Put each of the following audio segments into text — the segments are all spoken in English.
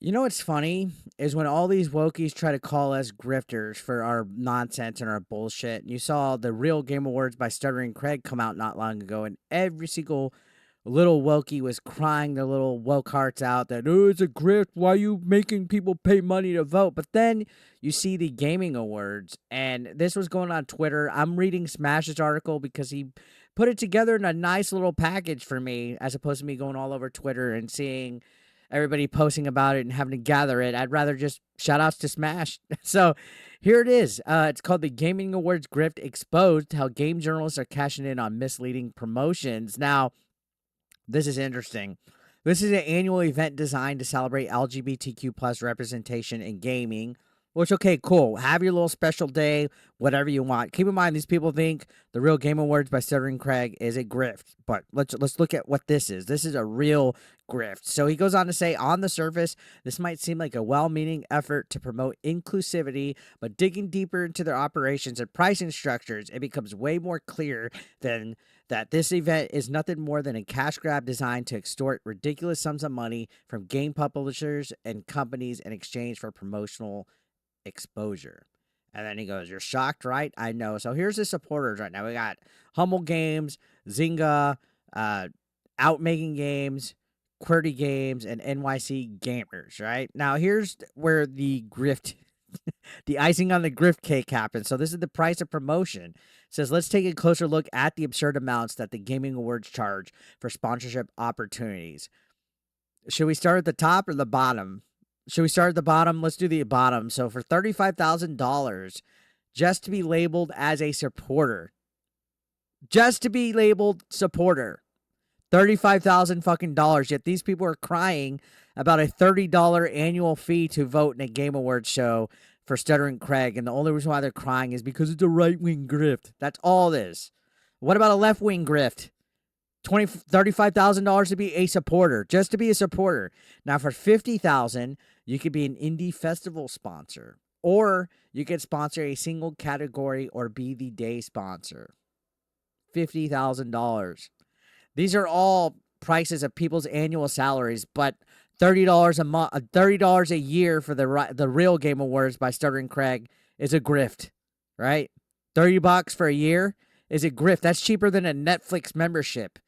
You know what's funny is when all these wokies try to call us grifters for our nonsense and our bullshit. You saw the real Game Awards by Stuttering Craig come out not long ago, and every single little wokie was crying their little woke hearts out that, oh, it's a grift. Why are you making people pay money to vote? But then you see the Gaming Awards, and this was going on Twitter. I'm reading Smash's article because he put it together in a nice little package for me, as opposed to me going all over Twitter and seeing everybody posting about it and having to gather it. I'd rather just shout outs to Smash. So here it is. It's called the Gaming Awards Grift Exposed, how game journalists are cashing in on misleading promotions. Now, this is interesting. This is an annual event designed to celebrate LGBTQ plus representation in gaming. Which, okay, cool. Have your little special day, whatever you want. Keep in mind, these people think the real Game Awards by Stuttering Craig is a grift. But let's look at what this is. This is a real grift. So he goes on to say, on the surface, this might seem like a well-meaning effort to promote inclusivity, but digging deeper into their operations and pricing structures, it becomes way more clear than that this event is nothing more than a cash grab designed to extort ridiculous sums of money from game publishers and companies in exchange for promotional exposure. And then he goes, you're shocked, right? I know. So here's the supporters right now. We got Humble Games, Zynga, Outmaking Games, QWERTY Games, and NYC Gamers, right? Now here's where the grift, the icing on the grift cake happens. So this is the price of promotion. It says, let's take a closer look at the absurd amounts that the Gaming Awards charge for sponsorship opportunities. Should we start at the top or the bottom? Should we start at the bottom? Let's do the bottom. So for $35,000, just to be labeled as a supporter, just to be labeled supporter, $35,000 fucking dollars. Yet these people are crying about a $30 annual fee to vote in a Game Awards show for Stuttering Craig, and the only reason why they're crying is because it's a right-wing grift. That's all it is. What about a left-wing grift? $35,000 to be a supporter, just to be a supporter. Now for $50,000, you could be an indie festival sponsor, or you could sponsor a single category or be the day sponsor. $50,000. These are all prices of people's annual salaries, but $30 a month, $30 a year for the real Game Awards by Stuttering Craig is a grift, right? $30 for a year is a grift. That's cheaper than a Netflix membership.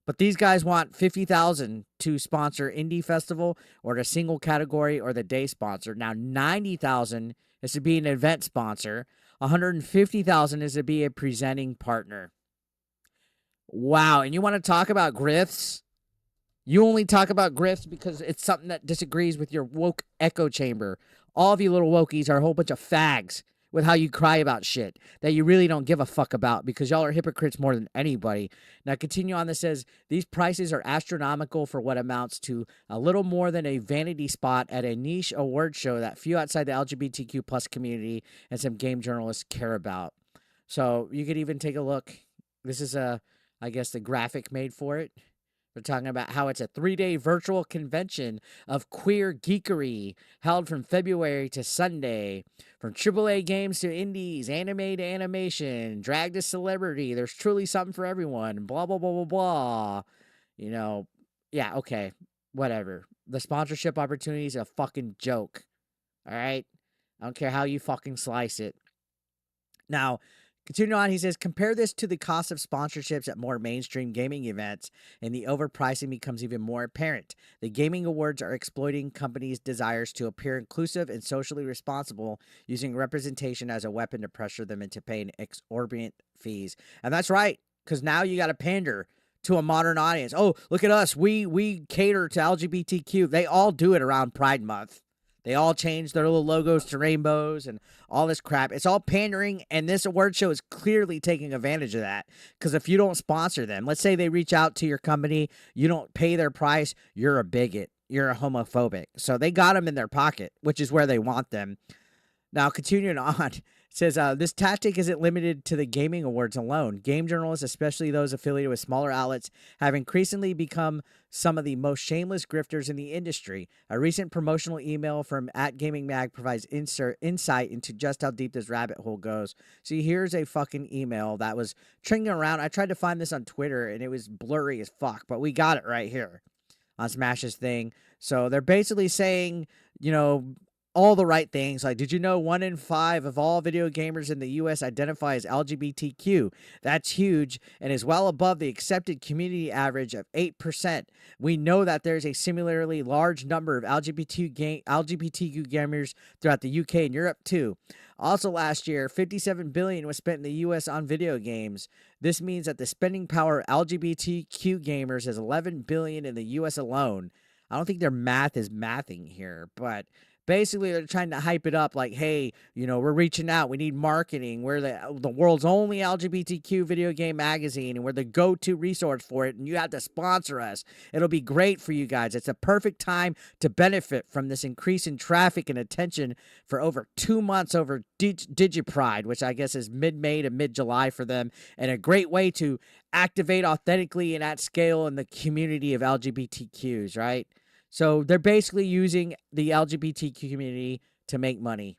But these guys want $50,000 to sponsor indie festival or the single category or the day sponsor. Now $90,000 is to be an event sponsor. $150,000 is to be a presenting partner. Wow, and you want to talk about grifts? You only talk about grifts because it's something that disagrees with your woke echo chamber. All of you little wokies are a whole bunch of fags with how you cry about shit that you really don't give a fuck about because y'all are hypocrites more than anybody. Now, continue on. This says, these prices are astronomical for what amounts to a little more than a vanity spot at a niche award show that few outside the LGBTQ plus community and some game journalists care about. So you could even take a look. This is I guess the graphic made for it. We're talking about how it's a 3-day virtual convention of queer geekery held from February to Sunday. From AAA games to indies, anime to animation, drag to celebrity. There's truly something for everyone. Blah, blah, blah, blah, blah. You know, yeah, okay, whatever. The sponsorship opportunity is a fucking joke. All right? I don't care how you fucking slice it. Now, continuing on, he says, compare this to the cost of sponsorships at more mainstream gaming events, and the overpricing becomes even more apparent. The Gaming Awards are exploiting companies' desires to appear inclusive and socially responsible, using representation as a weapon to pressure them into paying exorbitant fees. And that's right, because now you got to pander to a modern audience. Oh, look at us. We cater to LGBTQ. They all do it around Pride Month. They all change their little logos to rainbows and all this crap. It's all pandering, and this award show is clearly taking advantage of that. Because if you don't sponsor them, let's say they reach out to your company, you don't pay their price, you're a bigot. You're a homophobic. So they got them in their pocket, which is where they want them. Now, continuing on, it says, this tactic isn't limited to the Gaming Awards alone. Game journalists, especially those affiliated with smaller outlets, have increasingly become some of the most shameless grifters in the industry. A recent promotional email from @GamingMag provides insight into just how deep this rabbit hole goes. See, here's a fucking email that was trending around. I tried to find this on Twitter, and it was blurry as fuck, but we got it right here on Smash's thing. So they're basically saying, you know, all the right things. Like, did you know 1 in 5 of all video gamers in the US identify as LGBTQ? That's huge and is well above the accepted community average of 8%. We know that there's a similarly large number of LGBTQ gamers throughout the UK and Europe too. Also last year, $57 billion was spent in the US on video games. This means that the spending power of LGBTQ gamers is $11 billion in the US alone. I don't think their math is mathing here, but basically they're trying to hype it up like, hey, you know, we're reaching out. We need marketing. We're the world's only LGBTQ video game magazine, and we're the go-to resource for it, and you have to sponsor us. It'll be great for you guys. It's a perfect time to benefit from this increase in traffic and attention for over 2 months over DigiPride, which I guess is mid-May to mid-July for them, and a great way to activate authentically and at scale in the community of LGBTQs, right? So they're basically using the LGBTQ community to make money.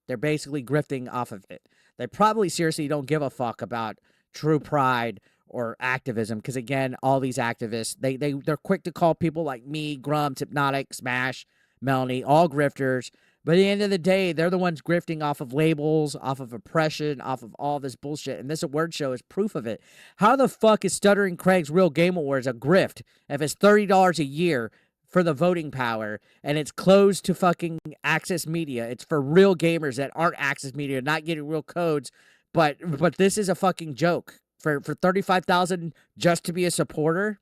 They're basically grifting off of it. They probably seriously don't give a fuck about true pride or activism because, again, all these activists, they're quick to call people like me, Grumps, Hypnotic, Smash, Melanie, all grifters. But at the end of the day, they're the ones grifting off of labels, off of oppression, off of all this bullshit. And this award show is proof of it. How the fuck is Stuttering Craig's Real Game Awards a grift if it's $30 a year for the voting power, and it's closed to fucking Access Media? It's for real gamers that aren't Access Media, not getting real codes. But this is a fucking joke. For $35,000 just to be a supporter?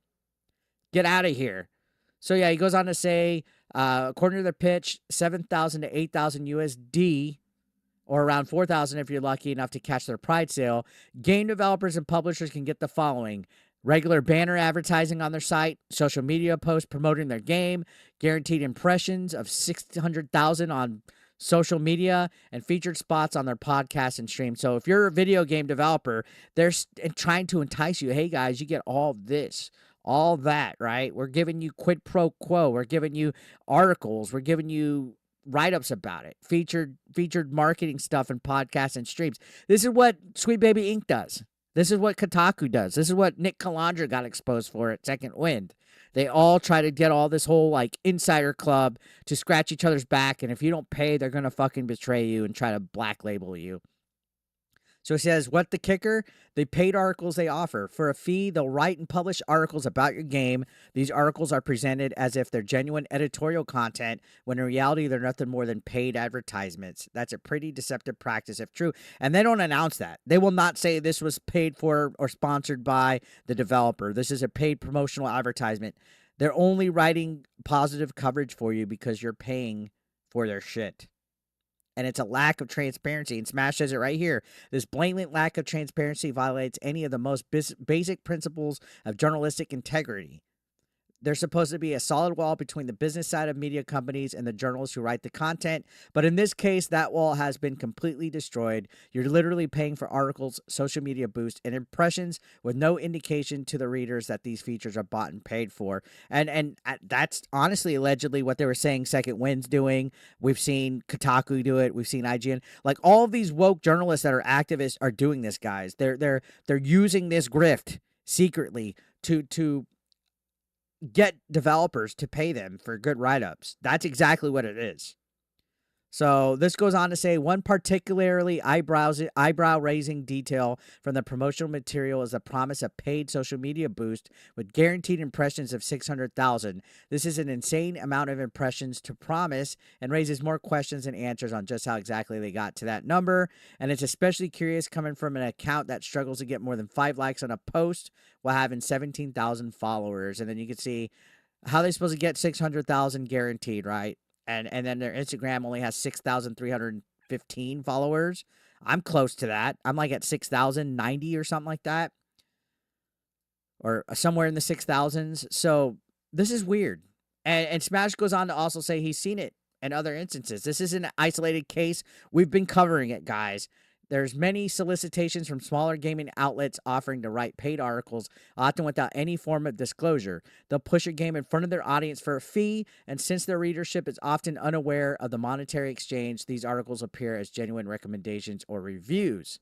Get out of here. So yeah, he goes on to say, according to their pitch, 7,000 to 8,000 USD, or around 4,000 if you're lucky enough to catch their Pride sale. Game developers and publishers can get the following: regular banner advertising on their site, social media posts promoting their game, guaranteed impressions of 600,000 on social media, and featured spots on their podcast and stream. So if you're a video game developer, they're trying to entice you. Hey guys, you get all this, all that, right? We're giving you quid pro quo. We're giving you articles. We're giving you write-ups about it, featured marketing stuff and podcasts and streams. This is what Sweet Baby Inc. does. This is what Kotaku does. This is what Nick Calandra got exposed for at Second Wind. They all try to get all this whole like insider club to scratch each other's back, and if you don't pay, they're going to fucking betray you and try to black label you. So it says, what the kicker? The paid articles they offer. For a fee, they'll write and publish articles about your game. These articles are presented as if they're genuine editorial content, when in reality, they're nothing more than paid advertisements. That's a pretty deceptive practice if true. And they don't announce that. They will not say this was paid for or sponsored by the developer. This is a paid promotional advertisement. They're only writing positive coverage for you because you're paying for their shit. And it's a lack of transparency. And Smash says it right here. This blatant lack of transparency violates any of the most basic principles of journalistic integrity. There's supposed to be a solid wall between the business side of media companies and the journalists who write the content. But in this case, that wall has been completely destroyed. You're literally paying for articles, social media boosts, and impressions with no indication to the readers that these features are bought and paid for. And that's honestly allegedly what they were saying Second Wind's doing. We've seen Kotaku do it. We've seen IGN. Like all of these woke journalists that are activists are doing this, guys. They're using this grift secretly to get developers to pay them for good write-ups. That's exactly what it is. So this goes on to say, one particularly eyebrow-raising detail from the promotional material is the promise of paid social media boost with guaranteed impressions of 600,000. This is an insane amount of impressions to promise and raises more questions than answers on just how exactly they got to that number. And it's especially curious coming from an account that struggles to get more than 5 likes on a post while having 17,000 followers. And then you can see how they're supposed to get 600,000 guaranteed, right? And then their Instagram only has 6,315 followers. I'm close to that. I'm like at 6,090 or something like that. Or somewhere in the 6,000s. So this is weird. And Smash goes on to also say he's seen it in other instances. This isn't an isolated case. We've been covering it, guys. There's many solicitations from smaller gaming outlets offering to write paid articles, often without any form of disclosure. They'll push a game in front of their audience for a fee, and since their readership is often unaware of the monetary exchange, these articles appear as genuine recommendations or reviews.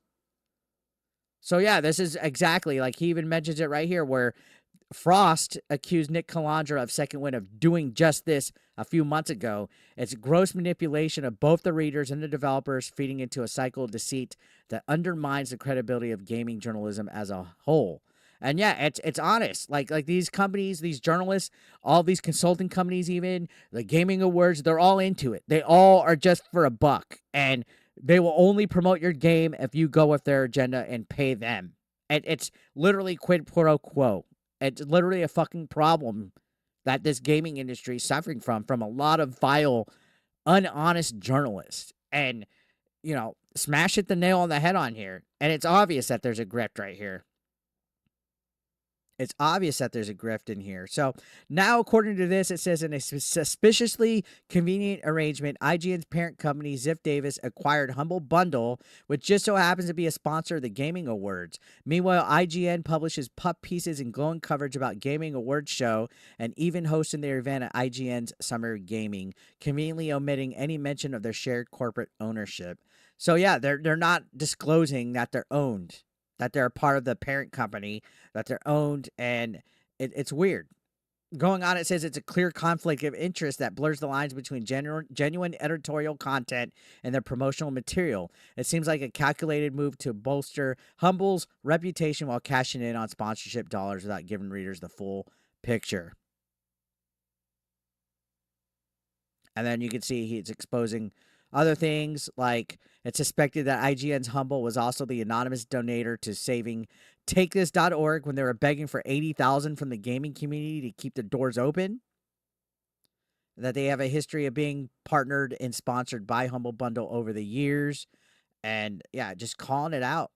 So yeah, this is exactly, like he even mentions it right here, where Frost accused Nick Calandra of Second Wind of doing just this a few months ago. It's gross manipulation of both the readers and the developers, feeding into a cycle of deceit that undermines the credibility of gaming journalism as a whole. And yeah, it's honest. Like these companies, these journalists, all these consulting companies, even the Gayming Awards, they're all into it. They all are just for a buck, and they will only promote your game if you go with their agenda and pay them. And it's literally quid pro quo. It's literally a fucking problem that this gaming industry is suffering from a lot of vile, unhonest journalists. And, Smash hit the nail on the head on here. And it's obvious that there's a grift right here. It's obvious that there's a grift in here. So now, according to this, it says in a suspiciously convenient arrangement, IGN's parent company, Ziff Davis, acquired Humble Bundle, which just so happens to be a sponsor of the Gayming Awards. Meanwhile, IGN publishes pup pieces and glowing coverage about Gayming Awards show and even hosting their event at IGN's Summer Gaming, conveniently omitting any mention of their shared corporate ownership. So yeah, they're not disclosing that they're owned, that they're a part of the parent company, that they're owned, and it's weird. Going on, it says it's a clear conflict of interest that blurs the lines between genuine editorial content and their promotional material. It seems like a calculated move to bolster Humble's reputation while cashing in on sponsorship dollars without giving readers the full picture. And then you can see he's exposing other things, like it's suspected that IGN's Humble was also the anonymous donator to saving TakeThis.org when they were begging for $80,000 from the gaming community to keep the doors open. That they have a history of being partnered and sponsored by Humble Bundle over the years. And yeah, just calling it out.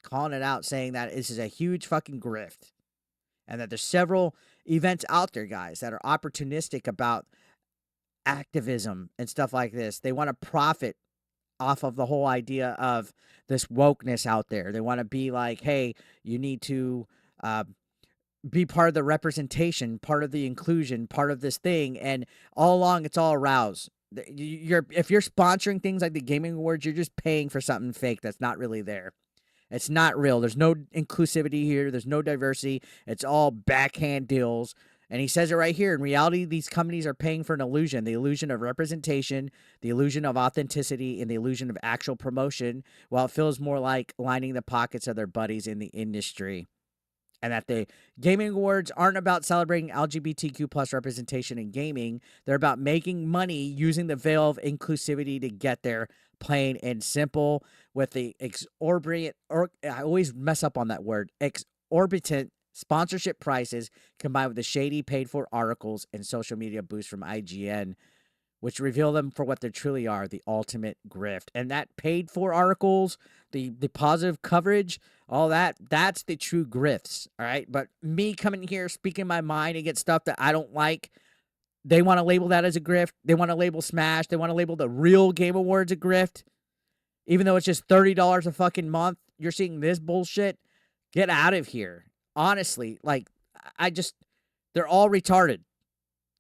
Calling it out, saying that this is a huge fucking grift. And that there's several events out there, guys, that are opportunistic about activism and stuff like this. They want to profit off of the whole idea of this wokeness out there. They want to be like, hey, you need to be part of the representation, part of the inclusion, part of this thing. And all along, it's all aroused. If you're sponsoring things like the Gayming Awards, you're just paying for something fake that's not really there. It's not real. There's no inclusivity here. There's no diversity. It's all backhand deals. And he says it right here. In reality, these companies are paying for an illusion, the illusion of representation, the illusion of authenticity, and the illusion of actual promotion, while it feels more like lining the pockets of their buddies in the industry. And that the Gayming Awards aren't about celebrating LGBTQ plus representation in gaming. They're about making money using the veil of inclusivity to get there, plain and simple, with the exorbitant, or I always mess up on that word, exorbitant sponsorship prices combined with the shady paid-for articles and social media boost from IGN, which reveal them for what they truly are, the ultimate grift. And that paid-for articles, the positive coverage, all that's the true grifts, all right? But me coming here, speaking my mind and get stuff that I don't like, they want to label that as a grift. They want to label Smash. They want to label the real Game Awards a grift. Even though it's just $30 a fucking month, you're seeing this bullshit. Get out of here. Honestly, they're all retarded.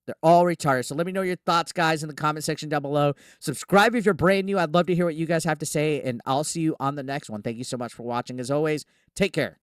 They're all retarded. So let me know your thoughts, guys, in the comment section down below. Subscribe if you're brand new. I'd love to hear what you guys have to say, and I'll see you on the next one. Thank you so much for watching. As always, take care.